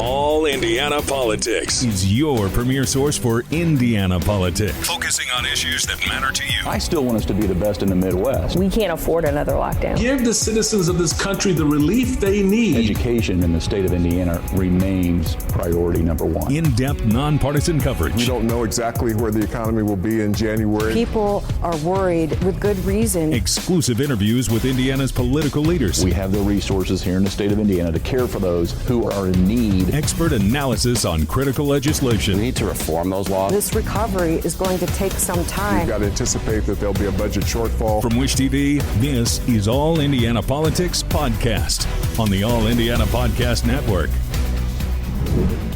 All Indiana Politics is your premier source for Indiana politics, focusing on issues that matter to you. I still want us to be the best in the Midwest. We can't afford another lockdown. Give the citizens of this country the relief they need. Education in the state of Indiana remains priority number one. In-depth, nonpartisan coverage. We don't know exactly where the economy will be in January. People are worried with good reason. Exclusive interviews with Indiana's political leaders. We have the resources here in the state of Indiana to care for those who are in need. Expert analysis on critical legislation. We need to reform those laws. This recovery is going to take some time. We've got to anticipate that there'll be a budget shortfall. From Wish TV, this is All Indiana Politics Podcast on the All Indiana Podcast Network.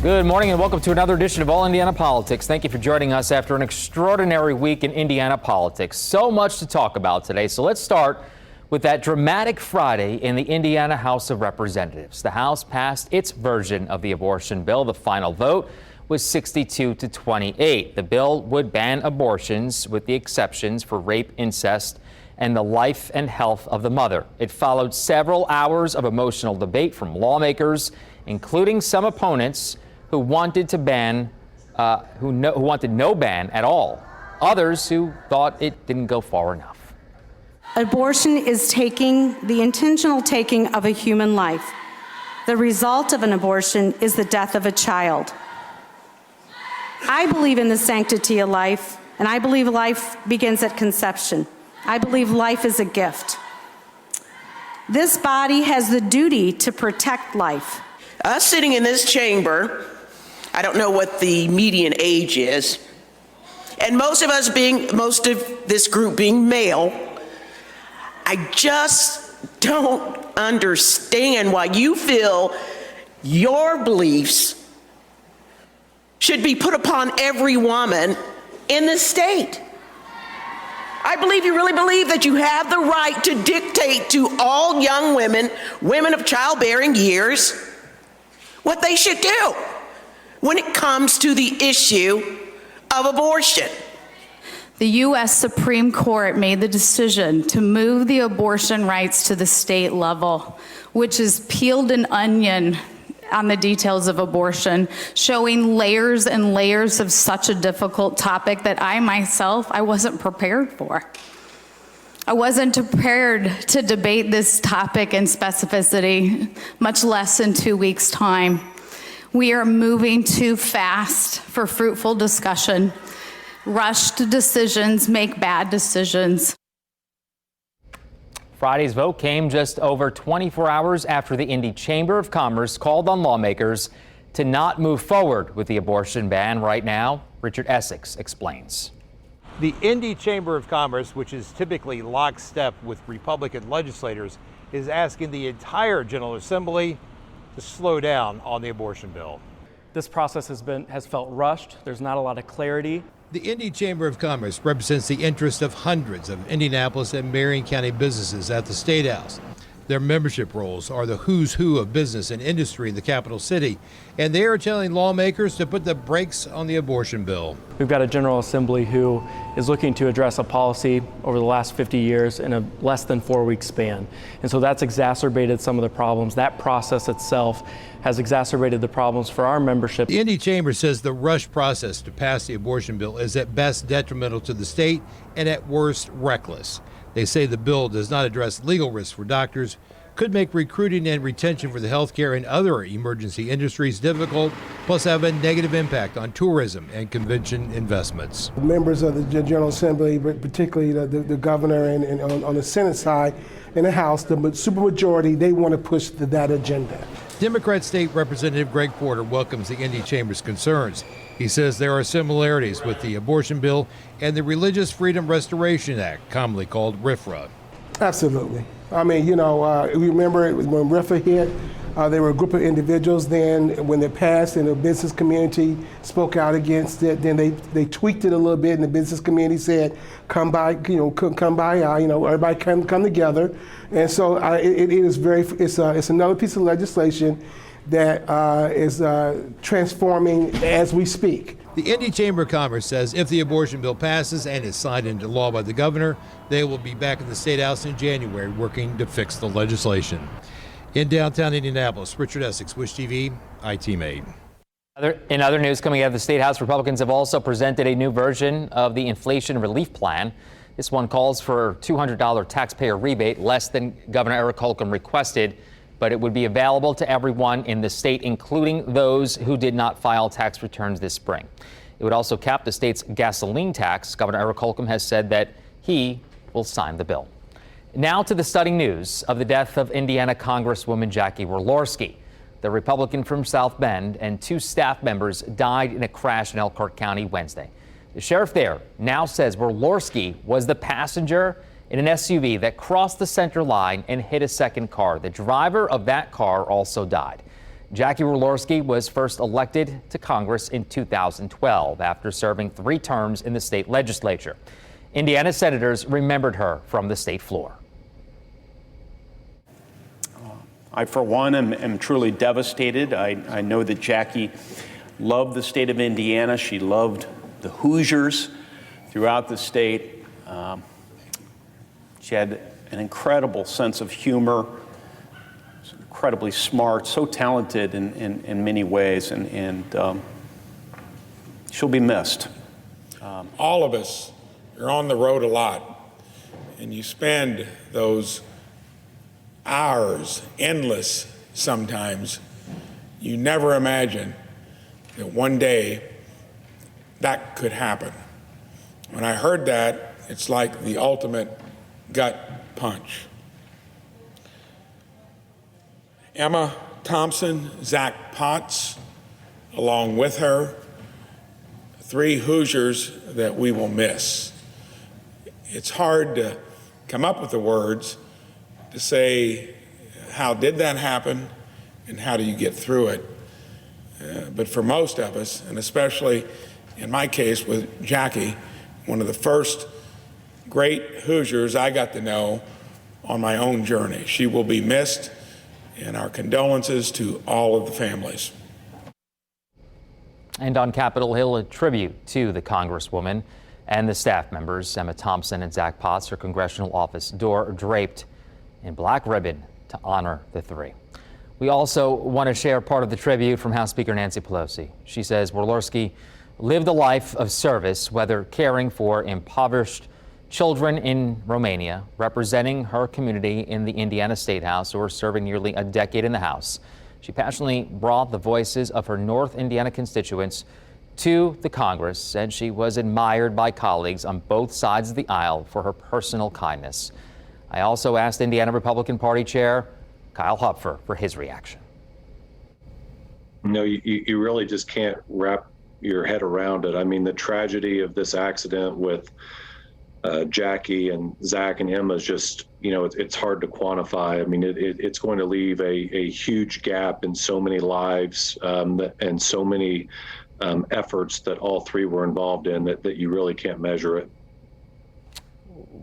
Good morning and welcome to another edition of All Indiana Politics. Thank you for joining us after an extraordinary week in Indiana politics. So much to talk about today. So let's start with that dramatic Friday in the Indiana House of Representatives. The House passed its version of the abortion bill. The final vote was 62 to 28. The bill would ban abortions with the exceptions for rape, incest, and the life and health of the mother. It followed several hours of emotional debate from lawmakers, including some opponents who wanted to ban, who wanted no ban at all. Others who thought it didn't go far enough. Abortion is the intentional taking of a human life. The result of an abortion is the death of a child. I believe in the sanctity of life, and I believe life begins at conception. I believe life is a gift. This body has the duty to protect life. Us sitting in this chamber, I don't know what the median age is, and most of this group being male, I just don't understand why you feel your beliefs should be put upon every woman in the state. I believe you really believe that you have the right to dictate to all young women, women of childbearing years, what they should do when it comes to the issue of abortion. The U.S. Supreme Court made the decision to move the abortion rights to the state level, which has peeled an onion on the details of abortion, showing layers and layers of such a difficult topic that I wasn't prepared for. I wasn't prepared to debate this topic in specificity, much less in 2 weeks' time. We are moving too fast for fruitful discussion. Rushed decisions make bad decisions. Friday's vote came just over 24 hours after the Indy Chamber of Commerce called on lawmakers to not move forward with the abortion ban right now. Richard Essex explains. The Indy Chamber of Commerce, which is typically lockstep with Republican legislators, is asking the entire General Assembly to slow down on the abortion bill. This process has felt rushed. There's not a lot of clarity. The Indy Chamber of Commerce represents the interest of hundreds of Indianapolis and Marion County businesses at the State House. Their membership rolls are the who's who of business and industry in the capital city, and they are telling lawmakers to put the brakes on the abortion bill. We've got a General Assembly who is looking to address a policy over the last 50 years in a less than 4-week span. And so that's exacerbated some of the problems. That process itself has exacerbated the problems for our membership. The Indy Chamber says the rush process to pass the abortion bill is at best detrimental to the state and at worst reckless. They say the bill does not address legal risks for doctors, could make recruiting and retention for the healthcare and other emergency industries difficult, plus have a negative impact on tourism and convention investments. Members of the General Assembly, particularly the governor and on the Senate side, in the House, the supermajority, they want to push that agenda. Democrat State Representative Greg Porter welcomes the Indy Chamber's concerns. He says there are similarities with the abortion bill and the Religious Freedom Restoration Act, commonly called RFRA. Absolutely. I mean, we remember when RFRA hit, there were a group of individuals then, when it passed and the business community spoke out against it, then they tweaked it a little bit and the business community said, come by, everybody come together. And so it's another piece of legislation that is transforming as we speak. The Indy Chamber of Commerce says if the abortion bill passes and is signed into law by the governor, they will be back in the State House in January working to fix the legislation. In downtown Indianapolis, Richard Essex, Wish TV, iTeammate. In other news coming out of the State House, Republicans have also presented a new version of the inflation relief plan. This one calls for a $200 taxpayer rebate, less than Governor Eric Holcomb requested, but it would be available to everyone in the state, including those who did not file tax returns this spring. It would also cap the state's gasoline tax. Governor Eric Holcomb has said that he will sign the bill. Now to the stunning news of the death of Indiana Congresswoman Jackie Walorski. The Republican from South Bend and 2 staff members died in a crash in Elkhart County Wednesday. The sheriff there now says Walorski was the passenger in an SUV that crossed the center line and hit a second car. The driver of that car also died. Jackie Walorski was first elected to Congress in 2012 after serving 3 terms in the state legislature. Indiana senators remembered her from the state floor. I, for one, am truly devastated. I know that Jackie loved the state of Indiana. She loved the Hoosiers throughout the state. She had an incredible sense of humor, incredibly smart, so talented in many ways, and she'll be missed. All of us are on the road a lot, and you spend those hours, endless sometimes. You never imagine that one day that could happen. When I heard that, it's like the ultimate gut punch. Emma Thompson, Zach Potts, along with her, 3 Hoosiers that we will miss. It's hard to come up with the words to say, how did that happen and how do you get through it? But for most of us, and especially in my case with Jackie, one of the first great Hoosiers I got to know on my own journey. She will be missed, and our condolences to all of the families. And on Capitol Hill, a tribute to the Congresswoman and the staff members, Emma Thompson and Zach Potts, her congressional office door draped in black ribbon to honor the 3. We also want to share part of the tribute from House Speaker Nancy Pelosi. She says Walorski lived a life of service, whether caring for impoverished children in Romania, representing her community in the Indiana State House, or serving nearly a decade in the House. She passionately brought the voices of her North Indiana constituents to the Congress, and she was admired by colleagues on both sides of the aisle for her personal kindness. I also asked Indiana Republican Party Chair Kyle Hupfer for his reaction. No, you really just can't wrap your head around it. I mean, the tragedy of this accident with Jackie and Zach and Emma is just, it's hard to quantify. I mean, it's going to leave a huge gap in so many lives and so many efforts that all 3 were involved in that you really can't measure it.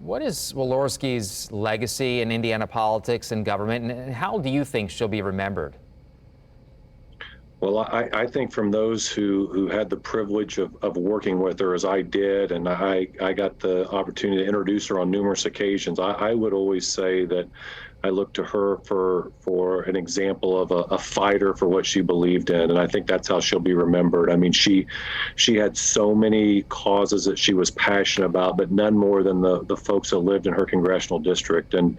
What is Walorski's legacy in Indiana politics and government, and how do you think she'll be remembered? Well, I think from those who had the privilege of working with her as I did, and I got the opportunity to introduce her on numerous occasions, I would always say that I look to her for an example of a fighter for what she believed in, and I think that's how she'll be remembered. I mean, she had so many causes that she was passionate about, but none more than the folks that lived in her congressional district. And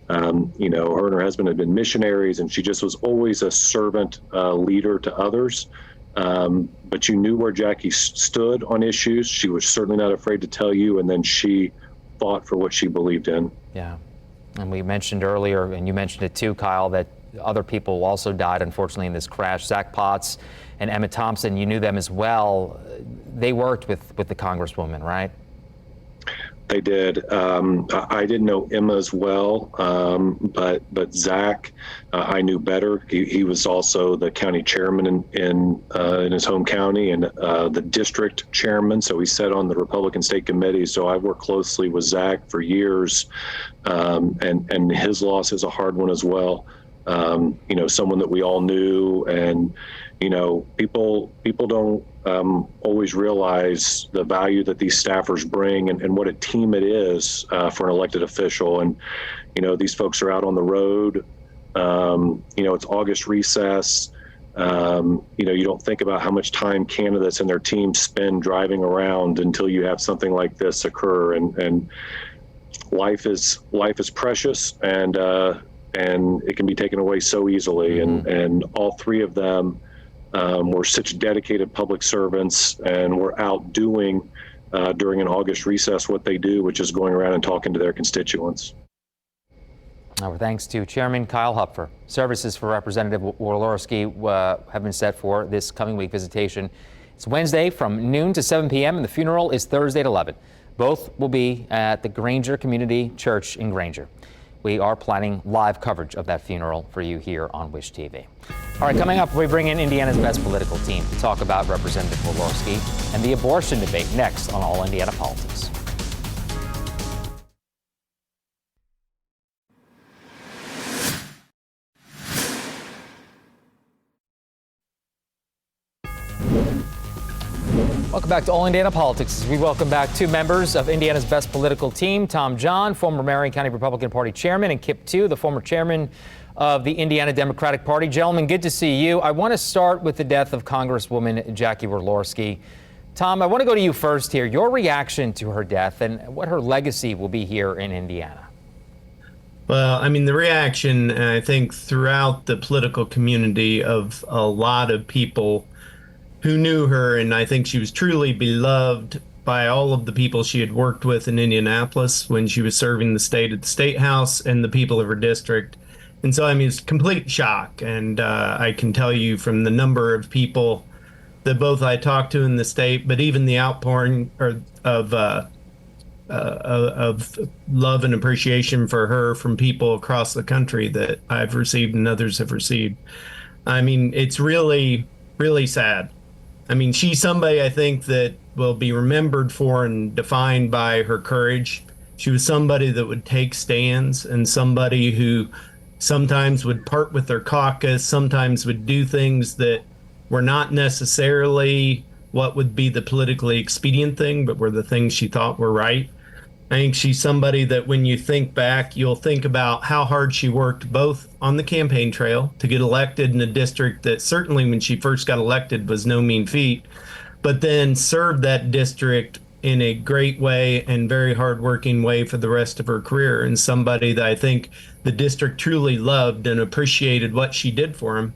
her and her husband had been missionaries, and she just was always a servant leader to others. But you knew where Jackie stood on issues. She was certainly not afraid to tell you, and then she fought for what she believed in. Yeah. And we mentioned earlier, and you mentioned it too, Kyle, that other people also died, unfortunately, in this crash. Zach Potts and Emma Thompson, you knew them as well. They worked with the Congresswoman, right? They did. I didn't know Emma as well, but Zach, I knew better. He was also the county chairman in his home county, and the district chairman. So he sat on the Republican State Committee. So I've worked closely with Zach for years, and his loss is a hard one as well. Someone that we all knew, and people don't always realize the value that these staffers bring and what a team it is for an elected official. And these folks are out on the road It's August recess. You don't think about how much time candidates and their teams spend driving around until you have something like this occur. And life is precious, and it can be taken away so easily. And all three of them were such dedicated public servants, and were out doing during an August recess what they do, which is going around and talking to their constituents. Our thanks to Chairman Kyle Hupfer. Services for Representative Walorski have been set for this coming week visitation. It's Wednesday from noon to 7 p.m. and the funeral is Thursday at 11. Both will be at the Granger Community Church in Granger. We are planning live coverage of that funeral for you here on Wish TV. All right, coming up, we bring in Indiana's best political team to talk about Representative Walorski and the abortion debate next on All Indiana Politics. Welcome back to All Indiana Politics. We welcome back two members of Indiana's best political team, Tom John, former Marion County Republican Party chairman, and Kip Tu, the former chairman of the Indiana Democratic Party. Gentlemen, good to see you. I want to start with the death of Congresswoman Jackie Walorski. Tom, I want to go to you first here. Your reaction to her death and what her legacy will be here in Indiana. Well, I mean, the reaction, I think, throughout the political community of a lot of people who knew her, and I think she was truly beloved by all of the people she had worked with in Indianapolis when she was serving the state at the State House and the people of her district. And so, I mean, it's complete shock. And I can tell you from the number of people that both I talked to in the state, but even the outpouring of love and appreciation for her from people across the country that I've received and others have received. I mean, it's really, really sad. I mean, she's somebody I think that will be remembered for and defined by her courage. She was somebody that would take stands, and somebody who sometimes would part with their caucus, sometimes would do things that were not necessarily what would be the politically expedient thing, but were the things she thought were right. I think she's somebody that when you think back, you'll think about how hard she worked both on the campaign trail to get elected in a district that certainly when she first got elected was no mean feat, but then served that district in a great way and very hardworking way for the rest of her career, and somebody that I think the district truly loved and appreciated what she did for him.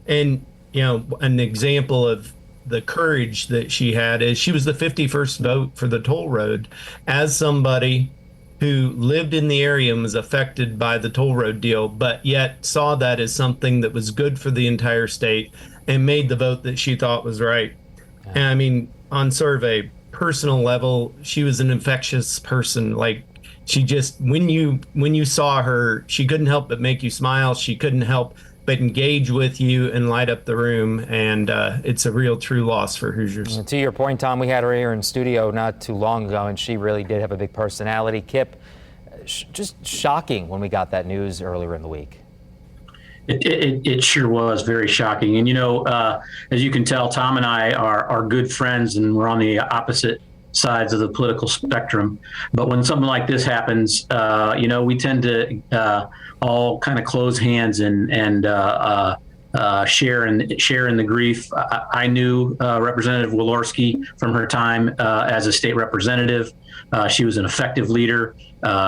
And, you know, an example of the courage that she had is she was the 51st vote for the toll road as somebody who lived in the area and was affected by the toll road deal, but yet saw that as something that was good for the entire state and made the vote that she thought was right. And I mean, on sort of a personal level, she was an infectious person. Like, she just, when you saw her, she couldn't help but make you smile. She couldn't help but engage with you and light up the room. And it's a real true loss for Hoosiers. And to your point, Tom, we had her here in studio not too long ago, and she really did have a big personality. Kip, just shocking when we got that news earlier in the week. It sure was very shocking. And, you know, as you can tell, Tom and I are good friends, and we're on the opposite sides of the political spectrum. But when something like this happens, you know, we tend to all kind of close hands and share in the grief. I knew Representative Walorski from her time as a state representative. She was an effective leader.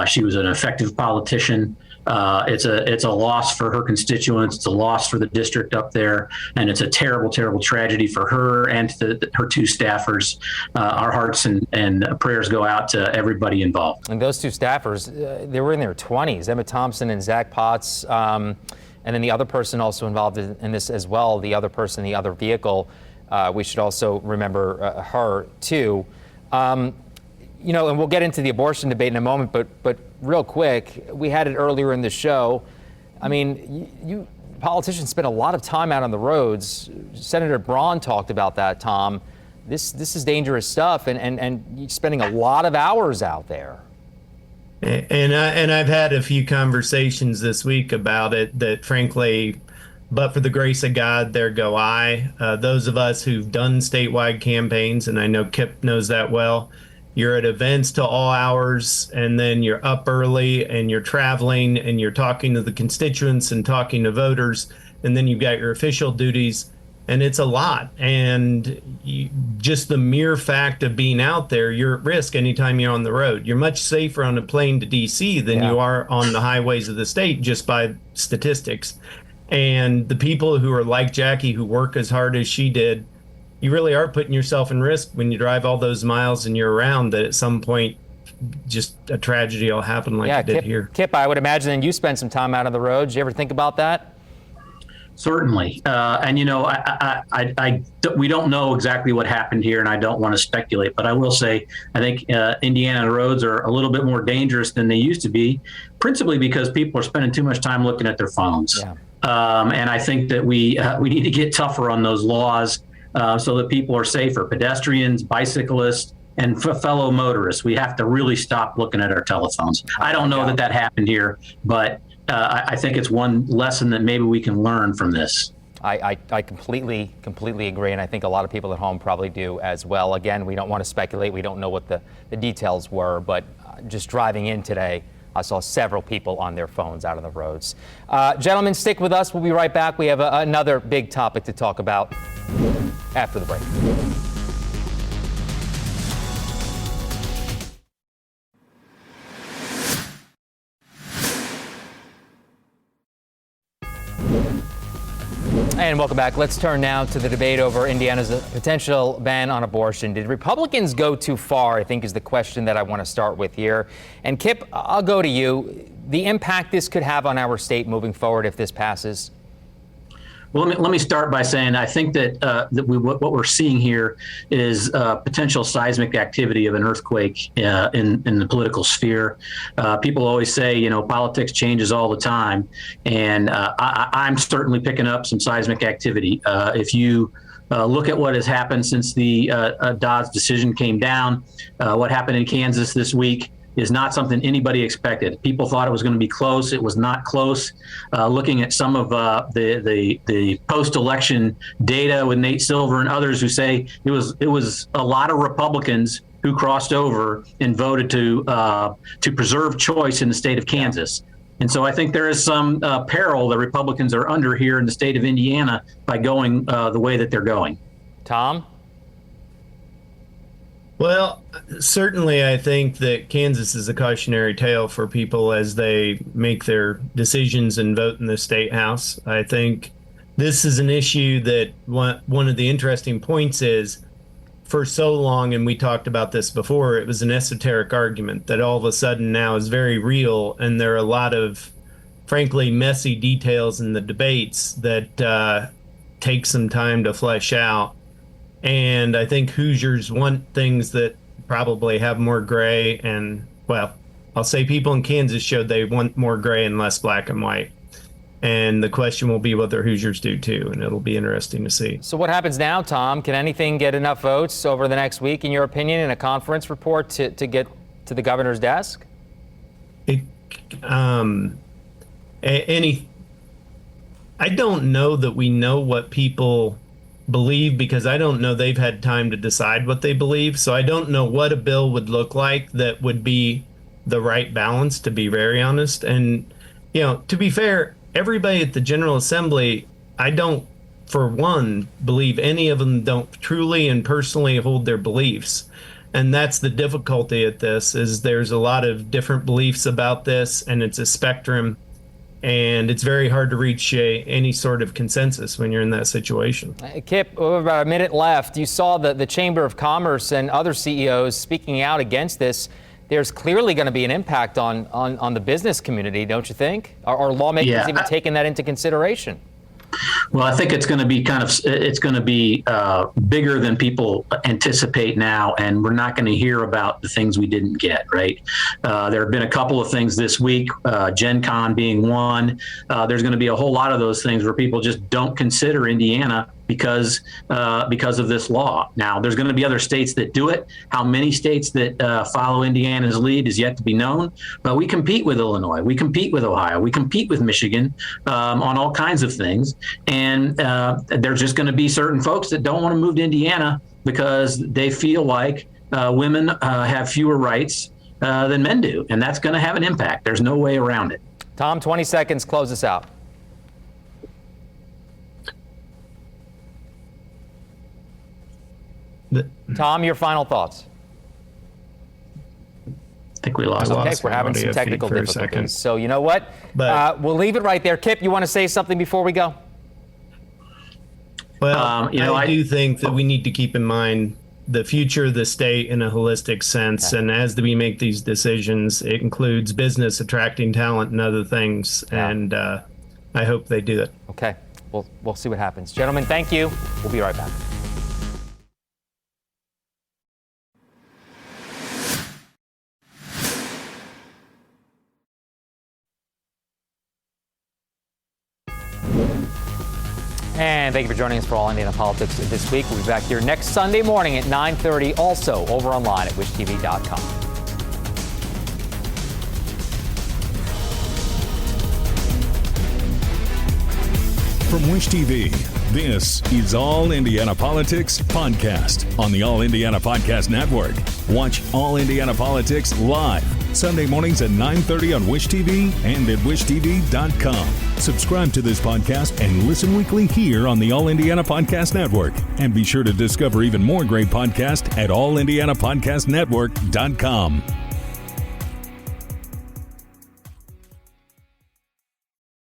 She was an effective politician. It's a loss for her constituents. It's a loss for the district up there, and it's a terrible, terrible tragedy for her and her two staffers. Our hearts and prayers go out to everybody involved. And those two staffers, they were in their 20s, Emma Thompson and Zach Potts, and then the other person also involved in this as well, the other person, the other vehicle. We should also remember her too. You know, and we'll get into the abortion debate in a moment, but real quick, we had it earlier in the show. I mean, you politicians spend a lot of time out on the roads. Senator Braun talked about that, Tom. This is dangerous stuff, and you're spending a lot of hours out there. And I've had a few conversations this week about it that, frankly, but for the grace of God, there go I. Those of us who've done statewide campaigns, and I know Kip knows that well, you're at events till all hours, and then you're up early and you're traveling and you're talking to the constituents and talking to voters, and then you've got your official duties, and it's a lot. And just the mere fact of being out there, you're at risk anytime you're on the road. You're much safer on a plane to DC than you are on the highways of the state, just by statistics. And the people who are like Jackie, who work as hard as she did, you really are putting yourself in risk when you drive all those miles and you're around, that at some point just a tragedy will happen like it did here. Kip, I would imagine you spent some time out on the road. Did you ever think about that? Certainly. And, you know, we don't know exactly what happened here, and I don't want to speculate, but I will say I think Indiana roads are a little bit more dangerous than they used to be, principally because people are spending too much time looking at their phones. Yeah. And I think that we need to get tougher on those laws so that people are safer. Pedestrians, bicyclists, and fellow motorists. We have to really stop looking at our telephones. I don't know that happened here, but I think it's one lesson that maybe we can learn from this. I completely agree, and I think a lot of people at home probably do as well. Again, we don't want to speculate. We don't know what the details were, but just driving in today, I saw several people on their phones out on the roads. Gentlemen, stick with us. We'll be right back. We have another big topic to talk about after the break. And welcome back. Let's turn now to the debate over Indiana's potential ban on abortion. Did Republicans go too far, I think, is the question that I want to start with here. And Kip, I'll go to you. The impact this could have on our state moving forward if this passes? Well, let me start by saying I think that what we're seeing here is potential seismic activity of an earthquake in the political sphere. People always say, you know, politics changes all the time, and I'm certainly picking up some seismic activity. If you look at what has happened since the Dobbs decision came down, what happened in Kansas this week is not something anybody expected. People thought it was going to be close. It was not close. Looking at some of the post-election data with Nate Silver and others who say it was a lot of Republicans who crossed over and voted to preserve choice in the state of Kansas. And so I think there is some peril that Republicans are under here in the state of Indiana by going the way that they're going. Tom? Well, certainly I think that Kansas is a cautionary tale for people as they make their decisions and vote in the state house. I think this is an issue that one of the interesting points is, for so long, and we talked about this before, it was an esoteric argument that all of a sudden now is very real, and there are a lot of, frankly, messy details in the debates that take some time to flesh out. And I think Hoosiers want things that probably have more gray, and, well, I'll say people in Kansas showed they want more gray and less black and white. And the question will be whether Hoosiers do too, and it'll be interesting to see. So what happens now, Tom? Can anything get enough votes over the next week, in your opinion, in a conference report to get to the governor's desk? I don't know that we know what people believe, because I don't know they've had time to decide what they believe. So I don't know what a bill would look like that would be the right balance, to be very honest. And, you know, to be fair, everybody at the General Assembly, I don't, for one, believe any of them don't truly and personally hold their beliefs. And that's the difficulty at this, is there's a lot of different beliefs about this, and it's a spectrum. And it's very hard to reach any sort of consensus when you're in that situation. Kip, about a minute left. You saw the Chamber of Commerce and other CEOs speaking out against this. There's clearly going to be an impact on the business community, don't you think? Are lawmakers even taking that into consideration? Well, I think it's going to be bigger than people anticipate now, and we're not going to hear about the things we didn't get, right? There have been a couple of things this week, Gen Con being one. There's going to be a whole lot of those things where people just don't consider Indiana because of this law. Now, there's going to be other states that do it. How many states that follow Indiana's lead is yet to be known. But we compete with Illinois. We compete with Ohio. We compete with Michigan on all kinds of things. And there's just going to be certain folks that don't want to move to Indiana because they feel like women have fewer rights than men do, and that's going to have an impact. There's no way around it. Tom, 20 seconds, close us out. Tom, your final thoughts. I think we lost. Okay, we're having some technical difficulties. So you know what? We'll leave it right there. Kip, you want to say something before we go? Well, I do think that we need to keep in mind the future of the state in a holistic sense. And as we make these decisions, it includes business, attracting talent, and other things. And I hope they do it. Okay, we'll see what happens. Gentlemen, thank you. We'll be right back. And thank you for joining us for All Indiana Politics this week. We'll be back here next Sunday morning at 9:30, also over online at wishtv.com. From Wish TV, this is All Indiana Politics Podcast on the All Indiana Podcast Network. Watch All Indiana Politics live Sunday mornings at 9:30 on Wish TV and at wishtv.com. Subscribe to this podcast and listen weekly here on the All Indiana Podcast Network. And be sure to discover even more great podcasts at allindianapodcastnetwork.com.